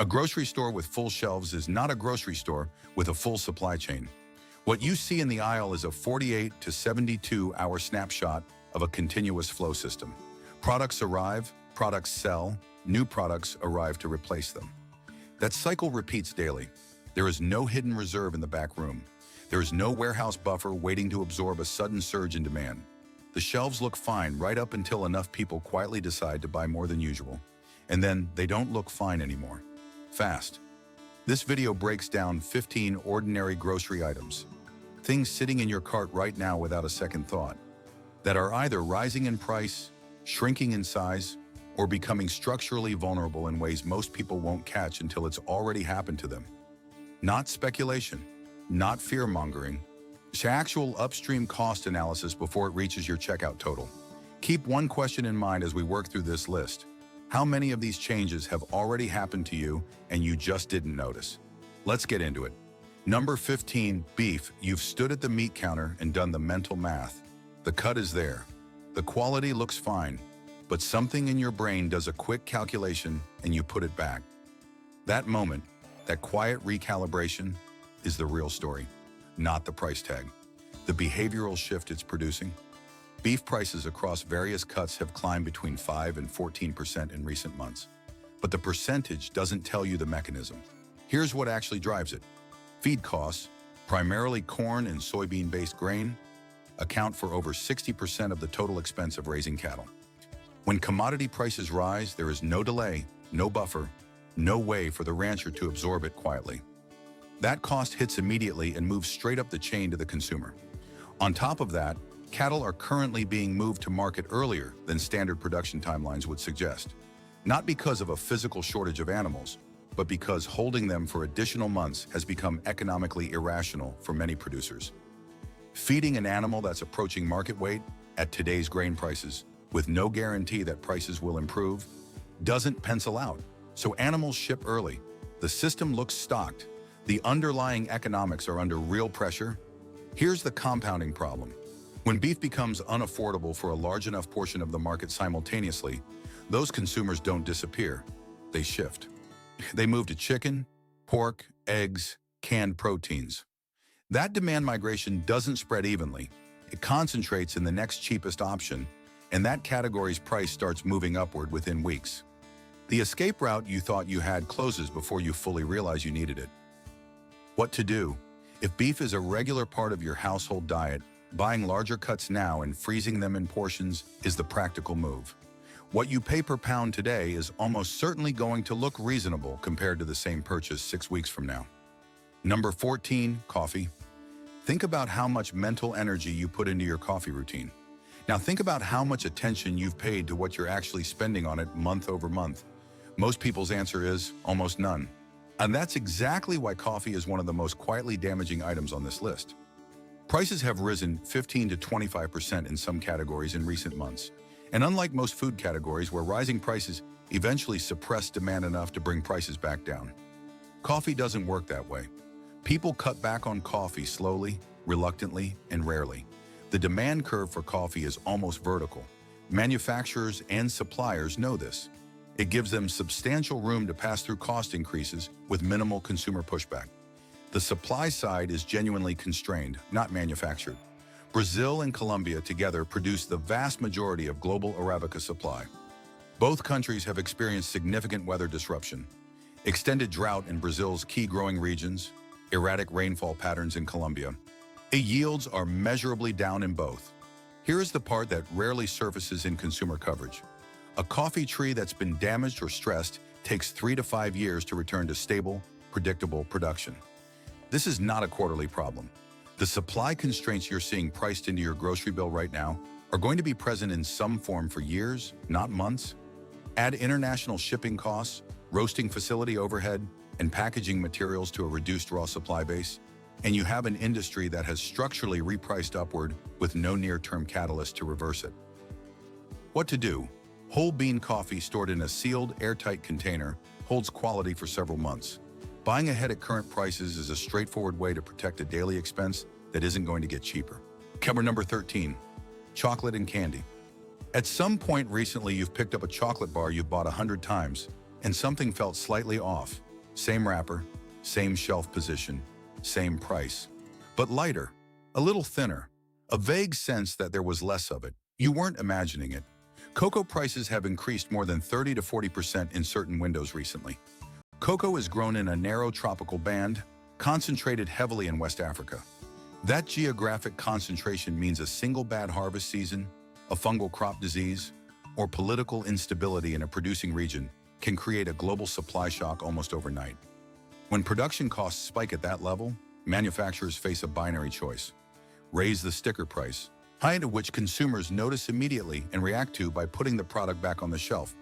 A grocery store with full shelves is not a grocery store with a full supply chain. What you see in the aisle is a 48 to 72-hour snapshot of a continuous flow system. Products arrive, products sell, new products arrive to replace them. That cycle repeats daily. There is no hidden reserve in the back room. There is no warehouse buffer waiting to absorb a sudden surge in demand. The shelves look fine right up until enough people quietly decide to buy more than usual. And then they don't look fine anymore. Fast. This video breaks down 15 ordinary grocery items, things sitting in your cart right now without a second thought, that are either rising in price, shrinking in size, or becoming structurally vulnerable in ways most people won't catch until it's already happened to them. Not speculation, not fear-mongering, it's actual upstream cost analysis before it reaches your checkout total. Keep one question in mind as we work through this list. How many of these changes have already happened to you and you just didn't notice? Let's get into it. Number 15, beef. You've stood at the meat counter and done the mental math. The cut is there. The quality looks fine, but something in your brain does a quick calculation and you put it back. That moment, that quiet recalibration, is the real story, not the price tag. The behavioral shift it's producing. Beef prices across various cuts have climbed between 5 and 14% in recent months. But the percentage doesn't tell you the mechanism. Here's what actually drives it. Feed costs, primarily corn and soybean-based grain, account for over 60% of the total expense of raising cattle. When commodity prices rise, there is no delay, no buffer, no way for the rancher to absorb it quietly. That cost hits immediately and moves straight up the chain to the consumer. On top of that, cattle are currently being moved to market earlier than standard production timelines would suggest. Not because of a physical shortage of animals, but because holding them for additional months has become economically irrational for many producers. Feeding an animal that's approaching market weight at today's grain prices, with no guarantee that prices will improve, doesn't pencil out. So animals ship early. The system looks stocked. The underlying economics are under real pressure. Here's the compounding problem. When beef becomes unaffordable for a large enough portion of the market simultaneously, those consumers don't disappear, they shift. They move to chicken, pork, eggs, canned proteins. That demand migration doesn't spread evenly. It concentrates in the next cheapest option, and that category's price starts moving upward within weeks. The escape route you thought you had closes before you fully realize you needed it. What to do? If beef is a regular part of your household diet, buying larger cuts now and freezing them in portions is the practical move. What you pay per pound today is almost certainly going to look reasonable compared to the same purchase 6 weeks from now. Number 14, coffee. Think about how much mental energy you put into your coffee routine. Now think about how much attention you've paid to what you're actually spending on it month over month. Most people's answer is almost none. And that's exactly why coffee is one of the most quietly damaging items on this list. Prices have risen 15 to 25% in some categories in recent months. And unlike most food categories where rising prices eventually suppress demand enough to bring prices back down, coffee doesn't work that way. People cut back on coffee slowly, reluctantly, and rarely. The demand curve for coffee is almost vertical. Manufacturers and suppliers know this. It gives them substantial room to pass through cost increases with minimal consumer pushback. The supply side is genuinely constrained, not manufactured. Brazil and Colombia together produce the vast majority of global Arabica supply. Both countries have experienced significant weather disruption. Extended drought in Brazil's key growing regions, erratic rainfall patterns in Colombia. Yields are measurably down in both. Here is the part that rarely surfaces in consumer coverage. A coffee tree that's been damaged or stressed takes 3 to 5 years to return to stable, predictable production. This is not a quarterly problem. The supply constraints you're seeing priced into your grocery bill right now are going to be present in some form for years, not months. Add international shipping costs, roasting facility overhead, and packaging materials to a reduced raw supply base, and you have an industry that has structurally repriced upward with no near-term catalyst to reverse it. What to do? Whole bean coffee stored in a sealed, airtight container holds quality for several months. Buying ahead at current prices is a straightforward way to protect a daily expense that isn't going to get cheaper. Cover number 13, chocolate and candy. At some point recently, you've picked up a chocolate bar you've bought 100 times, and something felt slightly off. Same wrapper, same shelf position, same price. But lighter, a little thinner, a vague sense that there was less of it. You weren't imagining it. Cocoa prices have increased more than 30 to 40% in certain windows recently. Cocoa is grown in a narrow tropical band, concentrated heavily in West Africa. That geographic concentration means a single bad harvest season, a fungal crop disease, or political instability in a producing region can create a global supply shock almost overnight. When production costs spike at that level, manufacturers face a binary choice: raise the sticker price, height of which consumers notice immediately and react to by putting the product back on the shelf,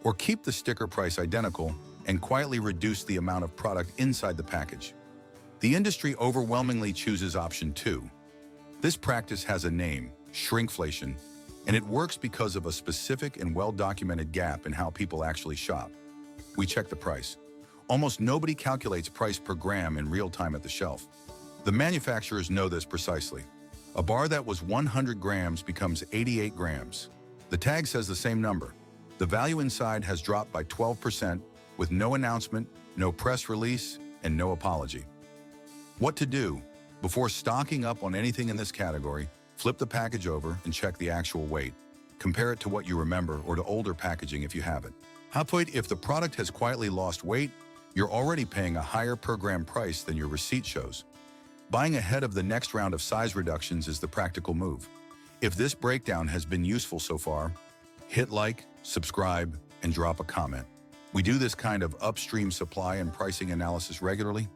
or keep the sticker price identical and quietly reduce the amount of product inside the package. The industry overwhelmingly chooses option 2. This practice has a name: shrinkflation, and it works because of a specific and well-documented gap in how people actually shop. We check the price. Almost nobody calculates price per gram in real time at the shelf. The manufacturers know this precisely. A bar that was 100 grams becomes 88 grams. The tag says the same number. The value inside has dropped by 12% with no announcement, no press release, and no apology. What to do? Before stocking up on anything in this category, flip the package over and check the actual weight. Compare it to what you remember or to older packaging if you have it. If the product has quietly lost weight, you're already paying a higher per gram price than your receipt shows. Buying ahead of the next round of size reductions is the practical move. If this breakdown has been useful so far, hit like, subscribe, and drop a comment. We do this kind of upstream supply and pricing analysis regularly.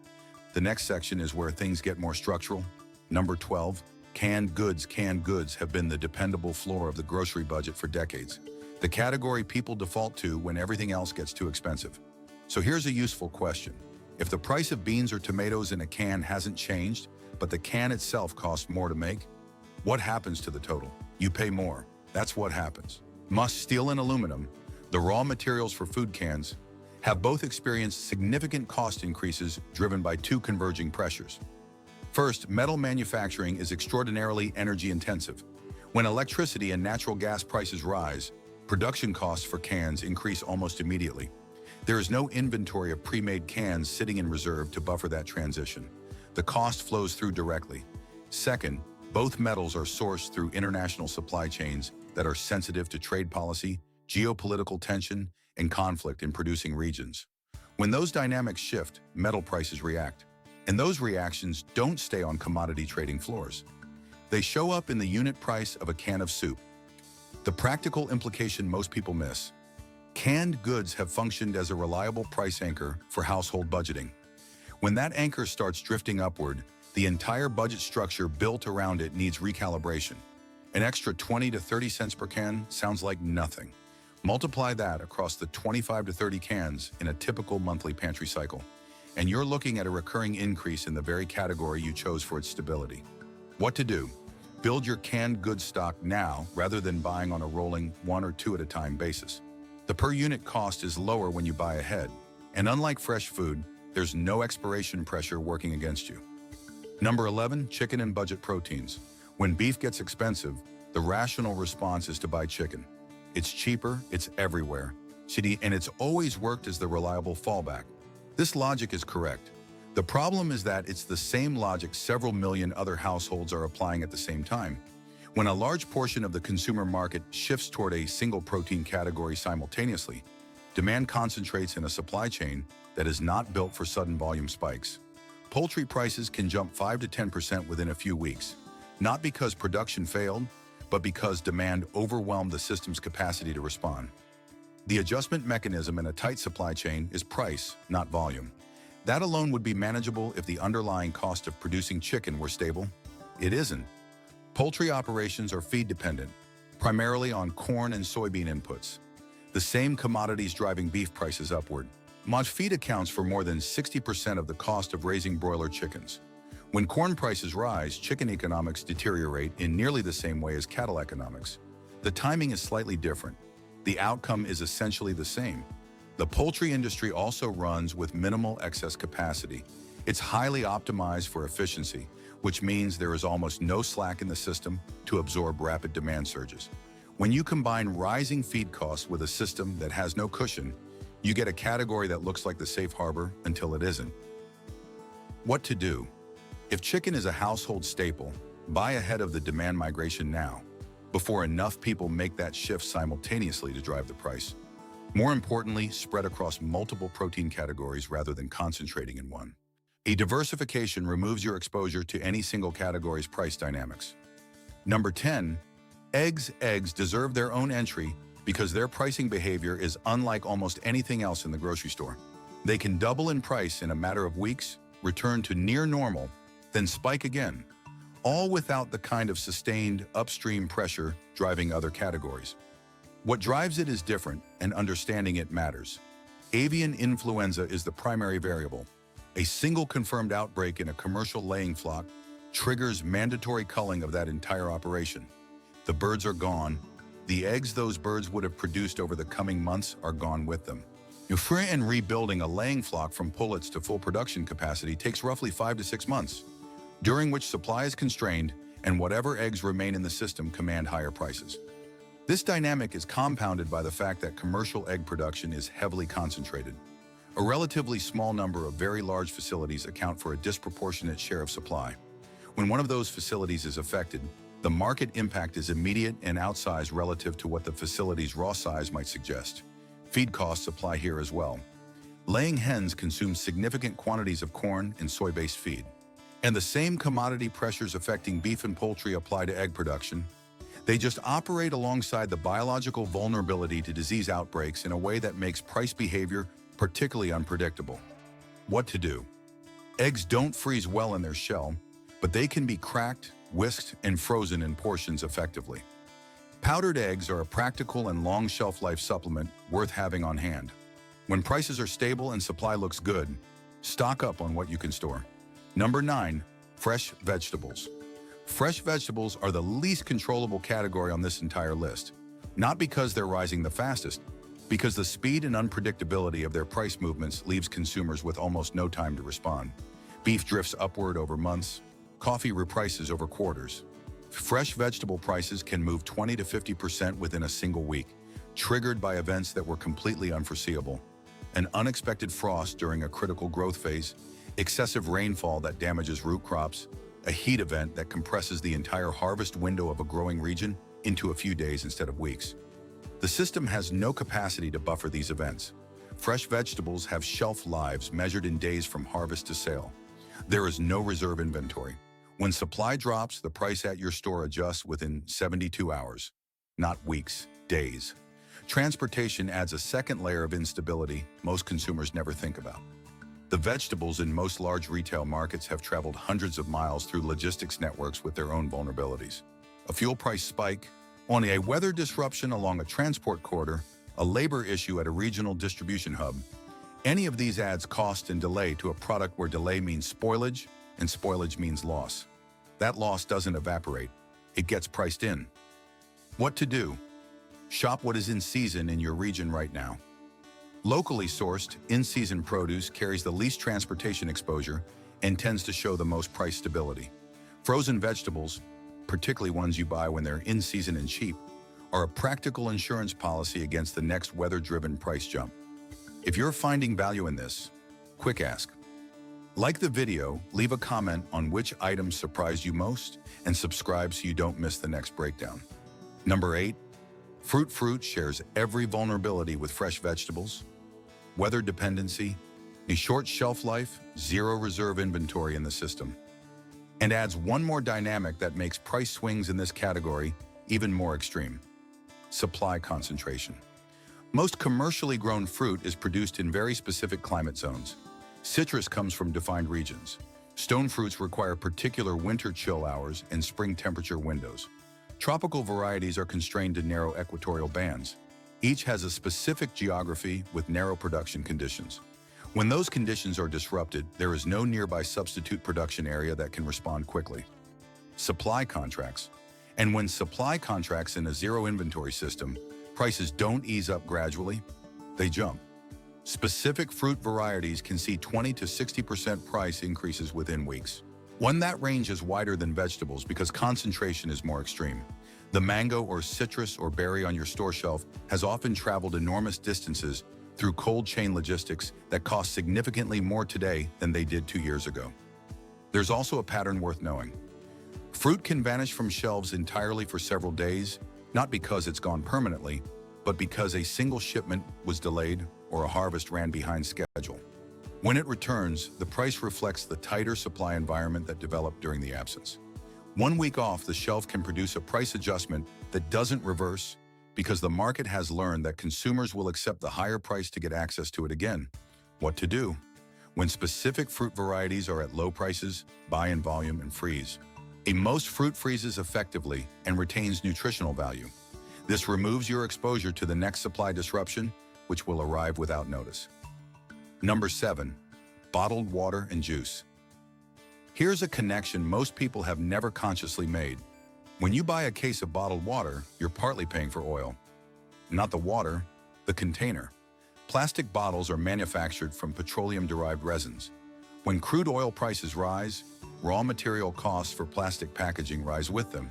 The next section is where things get more structural. Number 12, canned goods. Canned goods have been the dependable floor of the grocery budget for decades. The category people default to when everything else gets too expensive. So here's a useful question. If the price of beans or tomatoes in a can hasn't changed, but the can itself costs more to make, what happens to the total? You pay more. That's what happens. Steel and aluminum, the raw materials for food cans, have both experienced significant cost increases driven by two converging pressures. First, metal manufacturing is extraordinarily energy intensive. When electricity and natural gas prices rise, production costs for cans increase almost immediately. There is no inventory of pre-made cans sitting in reserve to buffer that transition. The cost flows through directly. Second, both metals are sourced through international supply chains that are sensitive to trade policy, geopolitical tension, and conflict in producing regions. When those dynamics shift, metal prices react. And those reactions don't stay on commodity trading floors. They show up in the unit price of a can of soup. The practical implication most people miss: canned goods have functioned as a reliable price anchor for household budgeting. When that anchor starts drifting upward, the entire budget structure built around it needs recalibration. An extra 20 to 30 cents per can sounds like nothing. Multiply that across the 25 to 30 cans in a typical monthly pantry cycle, and you're looking at a recurring increase in the very category you chose for its stability. What to do? Build your canned goods stock now rather than buying on a rolling 1 or 2 at a time basis. The per unit cost is lower when you buy ahead, and unlike fresh food, there's no expiration pressure working against you. Number 11, chicken and budget proteins. When beef gets expensive, the rational response is to buy chicken. It's cheaper, it's everywhere, and it's always worked as the reliable fallback. This logic is correct. The problem is that it's the same logic several million other households are applying at the same time. When a large portion of the consumer market shifts toward a single protein category simultaneously, demand concentrates in a supply chain that is not built for sudden volume spikes. Poultry prices can jump 5 to 10% within a few weeks, not because production failed, but because demand overwhelmed the system's capacity to respond. The adjustment mechanism in a tight supply chain is price, not volume. That alone would be manageable if the underlying cost of producing chicken were stable. It isn't. Poultry operations are feed-dependent, primarily on corn and soybean inputs, the same commodities driving beef prices upward. Feed accounts for more than 60% of the cost of raising broiler chickens. When corn prices rise, chicken economics deteriorate in nearly the same way as cattle economics. The timing is slightly different. The outcome is essentially the same. The poultry industry also runs with minimal excess capacity. It's highly optimized for efficiency, which means there is almost no slack in the system to absorb rapid demand surges. When you combine rising feed costs with a system that has no cushion, You get a category that looks like the safe harbor until it isn't. What to do? If chicken is a household staple, buy ahead of the demand migration now, before enough people make that shift simultaneously to drive the price. More importantly, spread across multiple protein categories rather than concentrating in one. A diversification removes your exposure to any single category's price dynamics. Number 10, eggs. Eggs deserve their own entry because their pricing behavior is unlike almost anything else in the grocery store. They can double in price in a matter of weeks, return to near normal, then spike again, all without the kind of sustained upstream pressure driving other categories. What drives it is different, and understanding it matters. Avian influenza is the primary variable. A single confirmed outbreak in a commercial laying flock triggers mandatory culling of that entire operation. The birds are gone. The eggs those birds would have produced over the coming months are gone with them. And rebuilding a laying flock from pullets to full production capacity takes roughly 5 to 6 months, during which supply is constrained and whatever eggs remain in the system command higher prices. This dynamic is compounded by the fact that commercial egg production is heavily concentrated. A relatively small number of very large facilities account for a disproportionate share of supply. When one of those facilities is affected, the market impact is immediate and outsized relative to what the facility's raw size might suggest. Feed costs apply here as well. Laying hens consume significant quantities of corn and soy-based feed. And the same commodity pressures affecting beef and poultry apply to egg production. They just operate alongside the biological vulnerability to disease outbreaks in a way that makes price behavior particularly unpredictable. What to do? Eggs don't freeze well in their shell, but they can be cracked, whisked, and frozen in portions effectively. Powdered eggs are a practical and long shelf life supplement worth having on hand. When prices are stable and supply looks good, stock up on what you can store. Number 9, fresh vegetables. Fresh vegetables are the least controllable category on this entire list, not because they're rising the fastest, because the speed and unpredictability of their price movements leaves consumers with almost no time to respond. Beef drifts upward over months, coffee reprices over quarters. Fresh vegetable prices can move 20 to 50% within a single week, triggered by events that were completely unforeseeable. An unexpected frost during a critical growth phase, excessive rainfall that damages root crops, a heat event that compresses the entire harvest window of a growing region into a few days instead of weeks. The system has no capacity to buffer these events. Fresh vegetables have shelf lives measured in days from harvest to sale. There is no reserve inventory. When supply drops, the price at your store adjusts within 72 hours, not weeks, days. Transportation adds a second layer of instability most consumers never think about. The vegetables in most large retail markets have traveled hundreds of miles through logistics networks with their own vulnerabilities. A fuel price spike, only a weather disruption along a transport corridor, a labor issue at a regional distribution hub. Any of these adds cost and delay to a product where delay means spoilage and spoilage means loss. That loss doesn't evaporate. It gets priced in. What to do? Shop what is in season in your region right now. Locally sourced, in-season produce carries the least transportation exposure and tends to show the most price stability. Frozen vegetables, particularly ones you buy when they're in season and cheap, are a practical insurance policy against the next weather-driven price jump. If you're finding value in this, quick ask. Like the video, leave a comment on which items surprised you most, and subscribe so you don't miss the next breakdown. Number 8, fruit shares every vulnerability with fresh vegetables. Weather dependency, a short shelf life, zero reserve inventory in the system, and adds one more dynamic that makes price swings in this category even more extreme: supply concentration. Most commercially grown fruit is produced in very specific climate zones. Citrus comes from defined regions. Stone fruits require particular winter chill hours and spring temperature windows. Tropical varieties are constrained to narrow equatorial bands. Each has a specific geography with narrow production conditions. When those conditions are disrupted, there is no nearby substitute production area that can respond quickly. Supply contracts. And when supply contracts in a zero inventory system, prices don't ease up gradually, they jump. Specific fruit varieties can see 20 to 60% price increases within weeks. One that range is wider than vegetables because concentration is more extreme. The mango or citrus or berry on your store shelf has often traveled enormous distances through cold chain logistics that cost significantly more today than they did 2 years ago. There's also a pattern worth knowing. Fruit can vanish from shelves entirely for several days, not because it's gone permanently, but because a single shipment was delayed or a harvest ran behind schedule. When it returns, the price reflects the tighter supply environment that developed during the absence. 1 week off the shelf can produce a price adjustment that doesn't reverse because the market has learned that consumers will accept the higher price to get access to it again. What to do? When specific fruit varieties are at low prices, buy in volume and freeze. Most fruit freezes effectively and retains nutritional value. This removes your exposure to the next supply disruption, which will arrive without notice. Number 7, bottled water and juice. Here's a connection most people have never consciously made. When you buy a case of bottled water, you're partly paying for oil. Not the water, the container. Plastic bottles are manufactured from petroleum-derived resins. When crude oil prices rise, raw material costs for plastic packaging rise with them.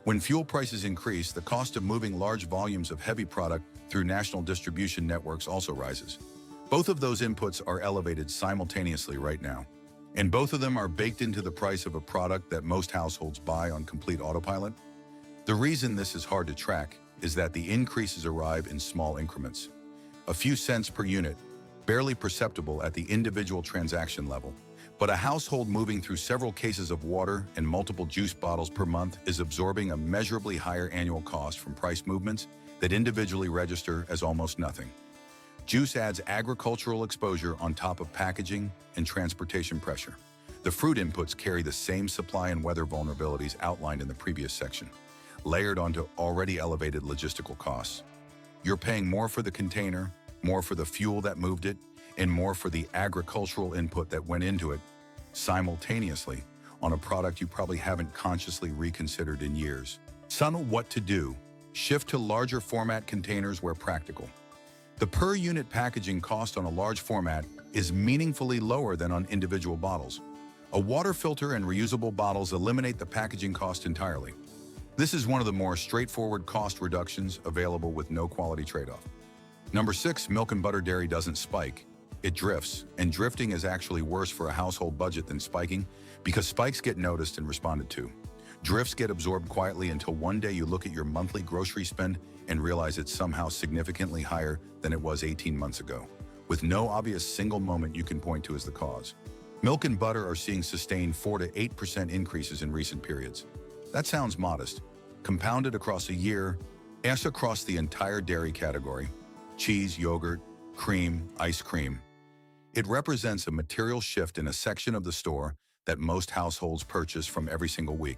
When fuel prices increase, the cost of moving large volumes of heavy product through national distribution networks also rises. Both of those inputs are elevated simultaneously right now, and both of them are baked into the price of a product that most households buy on complete autopilot. The reason this is hard to track is that the increases arrive in small increments. A few cents per unit, barely perceptible at the individual transaction level. But a household moving through several cases of water and multiple juice bottles per month is absorbing a measurably higher annual cost from price movements that individually register as almost nothing. Juice adds agricultural exposure on top of packaging and transportation pressure. The fruit inputs carry the same supply and weather vulnerabilities outlined in the previous section, layered onto already elevated logistical costs. You're paying more for the container, more for the fuel that moved it, and more for the agricultural input that went into it, simultaneously on a product you probably haven't consciously reconsidered in years. What to do? Shift to larger format containers where practical. The per unit packaging cost on a large format is meaningfully lower than on individual bottles. A water filter and reusable bottles eliminate the packaging cost entirely. This is one of the more straightforward cost reductions available with no quality trade-off. Number 6, milk and butter dairy doesn't spike. It drifts, and drifting is actually worse for a household budget than spiking because spikes get noticed and responded to. Drifts get absorbed quietly until one day you look at your monthly grocery spend and realize it's somehow significantly higher than it was 18 months ago, with no obvious single moment you can point to as the cause. Milk and butter are seeing sustained 4 to 8% increases in recent periods. That sounds modest. Compounded across a year, as across the entire dairy category, cheese, yogurt, cream, ice cream. It represents a material shift in a section of the store that most households purchase from every single week.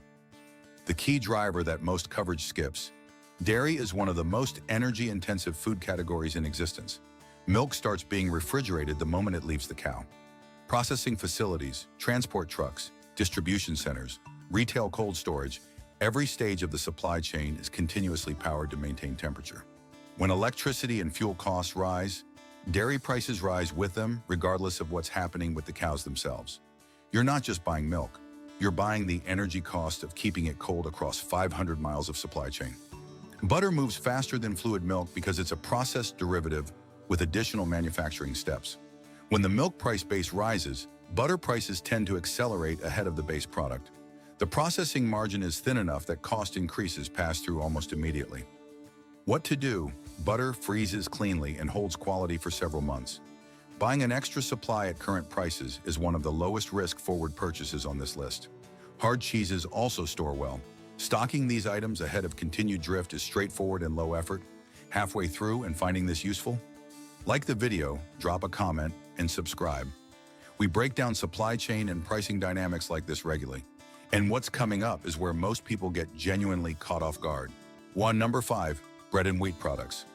The key driver that most coverage skips. Dairy is one of the most energy-intensive food categories in existence. Milk starts being refrigerated the moment it leaves the cow. Processing facilities, transport trucks, distribution centers, retail cold storage, every stage of the supply chain is continuously powered to maintain temperature. When electricity and fuel costs rise, dairy prices rise with them, regardless of what's happening with the cows themselves. You're not just buying milk. You're buying the energy cost of keeping it cold across 500 miles of supply chain. Butter moves faster than fluid milk because it's a processed derivative with additional manufacturing steps. When the milk price base rises, butter prices tend to accelerate ahead of the base product. The processing margin is thin enough that cost increases pass through almost immediately. What to do? Butter freezes cleanly and holds quality for several months. Buying an extra supply at current prices is one of the lowest risk forward purchases on this list. Hard cheeses also store well. Stocking these items ahead of continued drift is straightforward and low effort. Halfway through and finding this useful? Like the video, drop a comment, and subscribe. We break down supply chain and pricing dynamics like this regularly. And what's coming up is where most people get genuinely caught off guard. Number 5, bread and wheat products.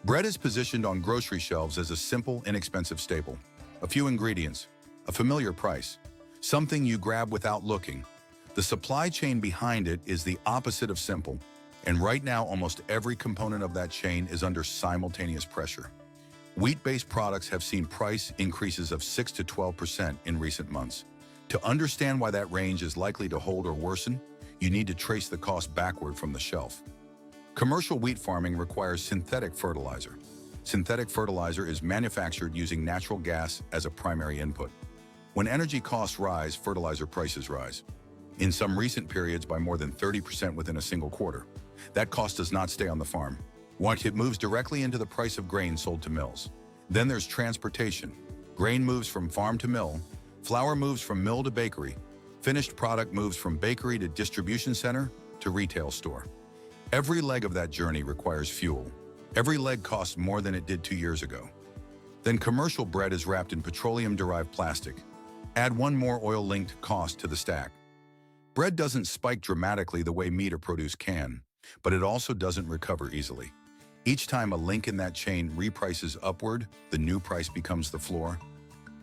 Bread is positioned on grocery shelves as a simple, inexpensive staple. A few ingredients, a familiar price, something you grab without looking. The supply chain behind it is the opposite of simple, and right now almost every component of that chain is under simultaneous pressure. Wheat-based products have seen price increases of 6 to 12% in recent months. To understand why that range is likely to hold or worsen, you need to trace the cost backward from the shelf. Commercial wheat farming requires synthetic fertilizer. Synthetic fertilizer is manufactured using natural gas as a primary input. When energy costs rise, fertilizer prices rise. In some recent periods by more than 30% within a single quarter. That cost does not stay on the farm. Once it moves directly into the price of grain sold to mills. Then there's transportation. Grain moves from farm to mill, flour moves from mill to bakery, finished product moves from bakery to distribution center to retail store. Every leg of that journey requires fuel. Every leg costs more than it did 2 years ago. Then commercial bread is wrapped in petroleum-derived plastic. Add one more oil-linked cost to the stack. Bread doesn't spike dramatically the way meat or produce can, but it also doesn't recover easily. Each time a link in that chain reprices upward, the new price becomes the floor.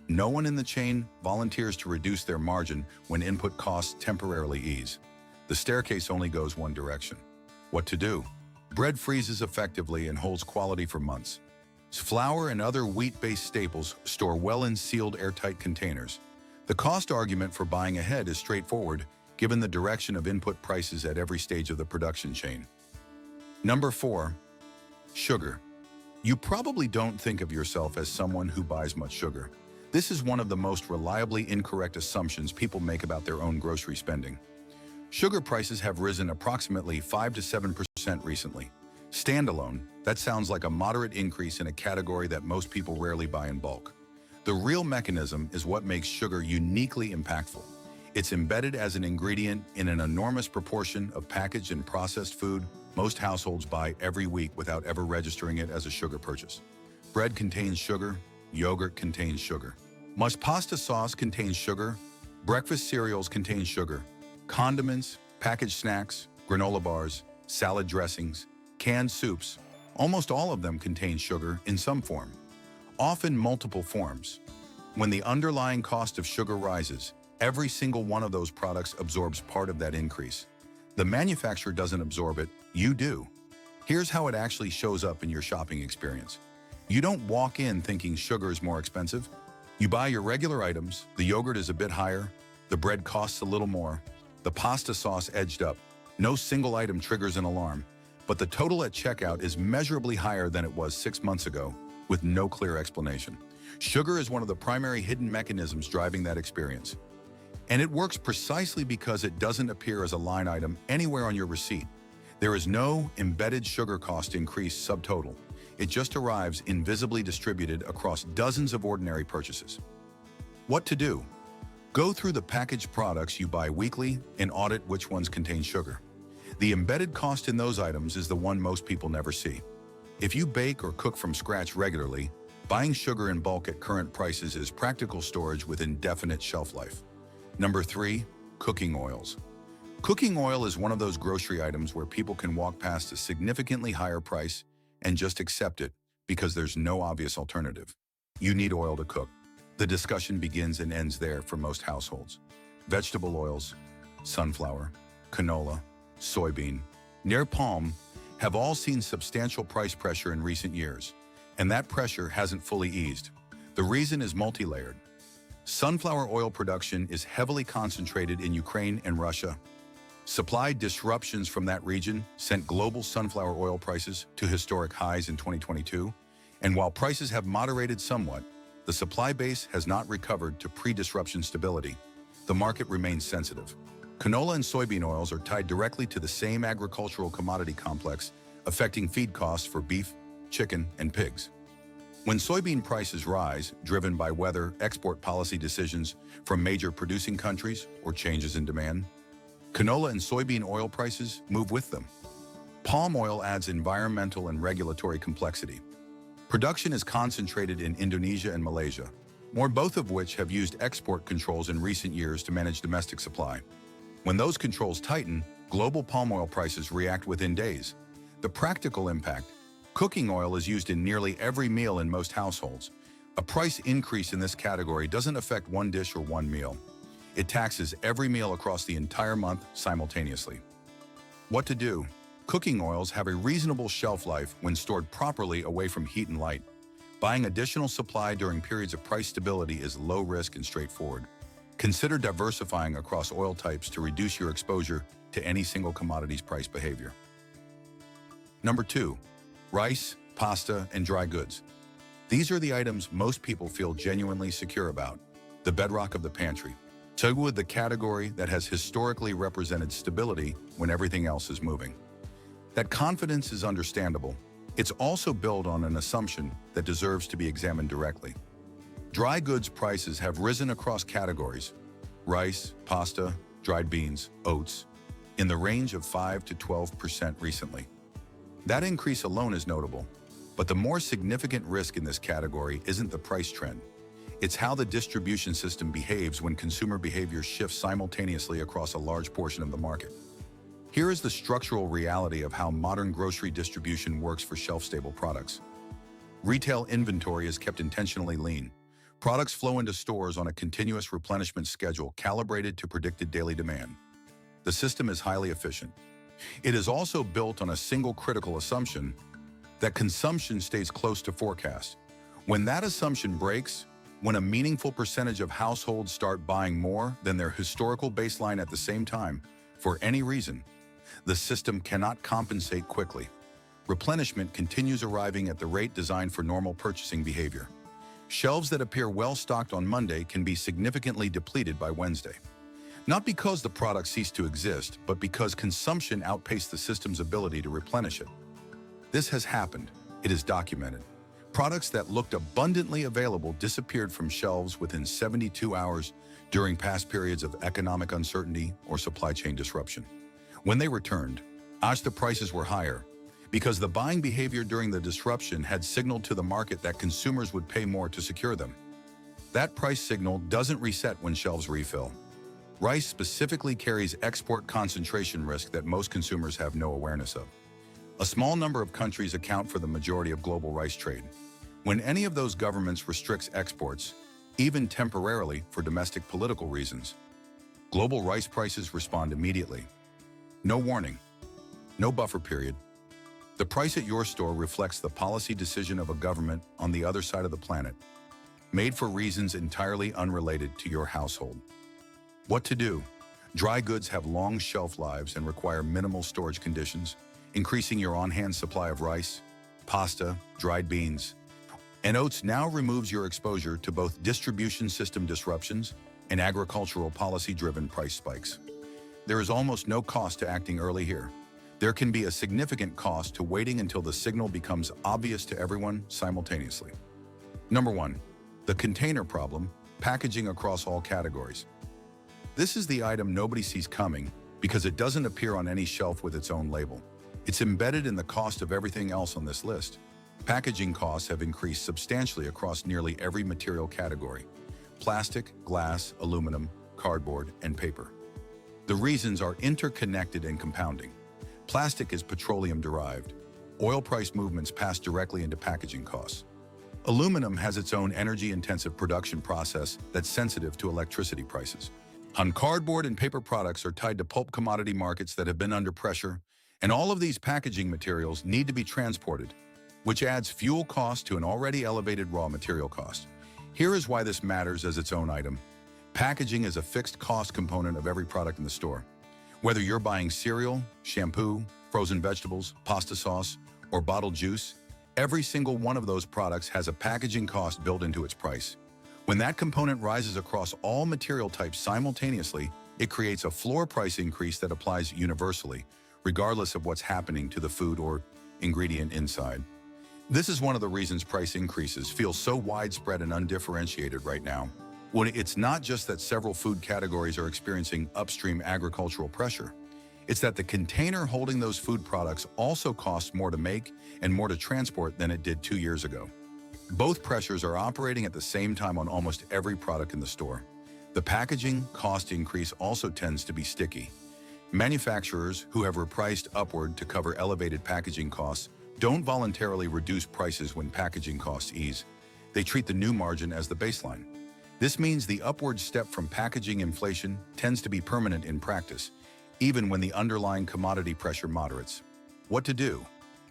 No one in the chain volunteers to reduce their margin when input costs temporarily ease. The staircase only goes one direction. What to do? Bread freezes effectively and holds quality for months. Flour and other wheat-based staples store well in sealed airtight containers. The cost argument for buying ahead is straightforward, given the direction of input prices at every stage of the production chain. Number 4. Sugar. You probably don't think of yourself as someone who buys much sugar. This is one of the most reliably incorrect assumptions people make about their own grocery spending. Sugar prices have risen approximately 5 to 7% recently. Standalone, that sounds like a moderate increase in a category that most people rarely buy in bulk. The real mechanism is what makes sugar uniquely impactful. It's embedded as an ingredient in an enormous proportion of packaged and processed food most households buy every week without ever registering it as a sugar purchase. Bread contains sugar, yogurt contains sugar. Much pasta sauce contains sugar, breakfast cereals contain sugar, condiments, packaged snacks, granola bars, salad dressings, canned soups, almost all of them contain sugar in some form, often multiple forms. When the underlying cost of sugar rises, every single one of those products absorbs part of that increase. The manufacturer doesn't absorb it, you do. Here's how it actually shows up in your shopping experience. You don't walk in thinking sugar is more expensive. You buy your regular items, the yogurt is a bit higher, the bread costs a little more, the pasta sauce edged up. No single item triggers an alarm, but the total at checkout is measurably higher than it was 6 months ago, with no clear explanation. Sugar is one of the primary hidden mechanisms driving that experience. And it works precisely because it doesn't appear as a line item anywhere on your receipt. There is no embedded sugar cost increase subtotal. It just arrives invisibly distributed across dozens of ordinary purchases. What to do? Go through the packaged products you buy weekly and audit which ones contain sugar. The embedded cost in those items is the one most people never see. If you bake or cook from scratch regularly, buying sugar in bulk at current prices is practical storage with indefinite shelf life. Number 3, cooking oils. Cooking oil is one of those grocery items where people can walk past a significantly higher price and just accept it because there's no obvious alternative. You need oil to cook. The discussion begins and ends there for most households. Vegetable oils, sunflower, canola, soybean, near palm have all seen substantial price pressure in recent years, and that pressure hasn't fully eased. The reason is multi-layered. Sunflower oil production is heavily concentrated in Ukraine and Russia. Supply disruptions from that region sent global sunflower oil prices to historic highs in 2022, and while prices have moderated somewhat, the supply base has not recovered to pre-disruption stability. The market remains sensitive. Canola and soybean oils are tied directly to the same agricultural commodity complex, affecting feed costs for beef, chicken, and pigs. When soybean prices rise, driven by weather, export policy decisions from major producing countries, or changes in demand, canola and soybean oil prices move with them. Palm oil adds environmental and regulatory complexity. Production is concentrated in Indonesia and Malaysia, both of which have used export controls in recent years to manage domestic supply. When those controls tighten, global palm oil prices react within days. The practical impact: cooking oil is used in nearly every meal in most households. A price increase in this category doesn't affect one dish or one meal. It taxes every meal across the entire month simultaneously. What to do? Cooking oils have a reasonable shelf life when stored properly away from heat and light. Buying additional supply during periods of price stability is low risk and straightforward. Consider diversifying across oil types to reduce your exposure to any single commodity's price behavior. Number 2, rice, pasta, and dry goods. These are the items most people feel genuinely secure about, the bedrock of the pantry. So with the category that has historically represented stability when everything else is moving. That confidence is understandable. It's also built on an assumption that deserves to be examined directly. Dry goods prices have risen across categories, rice, pasta, dried beans, oats, in the range of 5 to 12% recently. That increase alone is notable, but the more significant risk in this category isn't the price trend. It's how the distribution system behaves when consumer behavior shifts simultaneously across a large portion of the market. Here is the structural reality of how modern grocery distribution works for shelf-stable products. Retail inventory is kept intentionally lean. Products flow into stores on a continuous replenishment schedule calibrated to predicted daily demand. The system is highly efficient. It is also built on a single critical assumption that consumption stays close to forecast. When that assumption breaks, when a meaningful percentage of households start buying more than their historical baseline at the same time, for any reason, the system cannot compensate quickly. Replenishment continues arriving at the rate designed for normal purchasing behavior. Shelves that appear well-stocked on Monday can be significantly depleted by Wednesday. Not because the product ceased to exist, but because consumption outpaced the system's ability to replenish it. This has happened. It is documented. Products that looked abundantly available disappeared from shelves within 72 hours during past periods of economic uncertainty or supply chain disruption. When they returned, the prices were higher because the buying behavior during the disruption had signaled to the market that consumers would pay more to secure them. That price signal doesn't reset when shelves refill. Rice specifically carries export concentration risk that most consumers have no awareness of. A small number of countries account for the majority of global rice trade. When any of those governments restricts exports, even temporarily for domestic political reasons, global rice prices respond immediately. No warning, no buffer period. The price at your store reflects the policy decision of a government on the other side of the planet, made for reasons entirely unrelated to your household. What to do? Dry goods have long shelf lives and require minimal storage conditions, increasing your on-hand supply of rice, pasta, dried beans, and oats now removes your exposure to both distribution system disruptions and agricultural policy-driven price spikes. There is almost no cost to acting early here. There can be a significant cost to waiting until the signal becomes obvious to everyone simultaneously. Number 1, the container problem, packaging across all categories. This is the item nobody sees coming because it doesn't appear on any shelf with its own label. It's embedded in the cost of everything else on this list. Packaging costs have increased substantially across nearly every material category: plastic, glass, aluminum, cardboard, and paper. The reasons are interconnected and compounding. Plastic is petroleum-derived. Oil price movements pass directly into packaging costs. Aluminum has its own energy-intensive production process that's sensitive to electricity prices. Cardboard and paper products are tied to pulp commodity markets that have been under pressure, and all of these packaging materials need to be transported, which adds fuel cost to an already elevated raw material cost. Here is why this matters as its own item. Packaging is a fixed cost component of every product in the store. Whether you're buying cereal, shampoo, frozen vegetables, pasta sauce, or bottled juice, every single one of those products has a packaging cost built into its price. When that component rises across all material types simultaneously, it creates a floor price increase that applies universally, regardless of what's happening to the food or ingredient inside. This is one of the reasons price increases feel so widespread and undifferentiated right now. When it's not just that several food categories are experiencing upstream agricultural pressure, it's that the container holding those food products also costs more to make and more to transport than it did 2 years ago. Both pressures are operating at the same time on almost every product in the store. The packaging cost increase also tends to be sticky. Manufacturers who have repriced upward to cover elevated packaging costs don't voluntarily reduce prices when packaging costs ease. They treat the new margin as the baseline. This means the upward step from packaging inflation tends to be permanent in practice, even when the underlying commodity pressure moderates. What to do?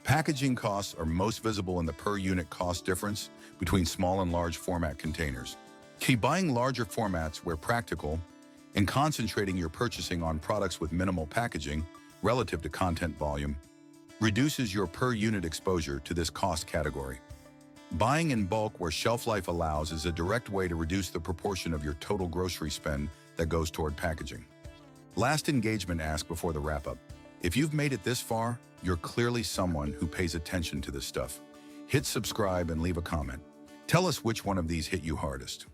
Packaging costs are most visible in the per-unit cost difference between small and large format containers. Keep buying larger formats where practical and concentrating your purchasing on products with minimal packaging relative to content volume. reduces your per-unit exposure to this cost category. Buying in bulk where shelf life allows is a direct way to reduce the proportion of your total grocery spend that goes toward packaging. Last engagement ask before the wrap-up. If you've made it this far, you're clearly someone who pays attention to this stuff. Hit subscribe and leave a comment. Tell us which one of these hit you hardest.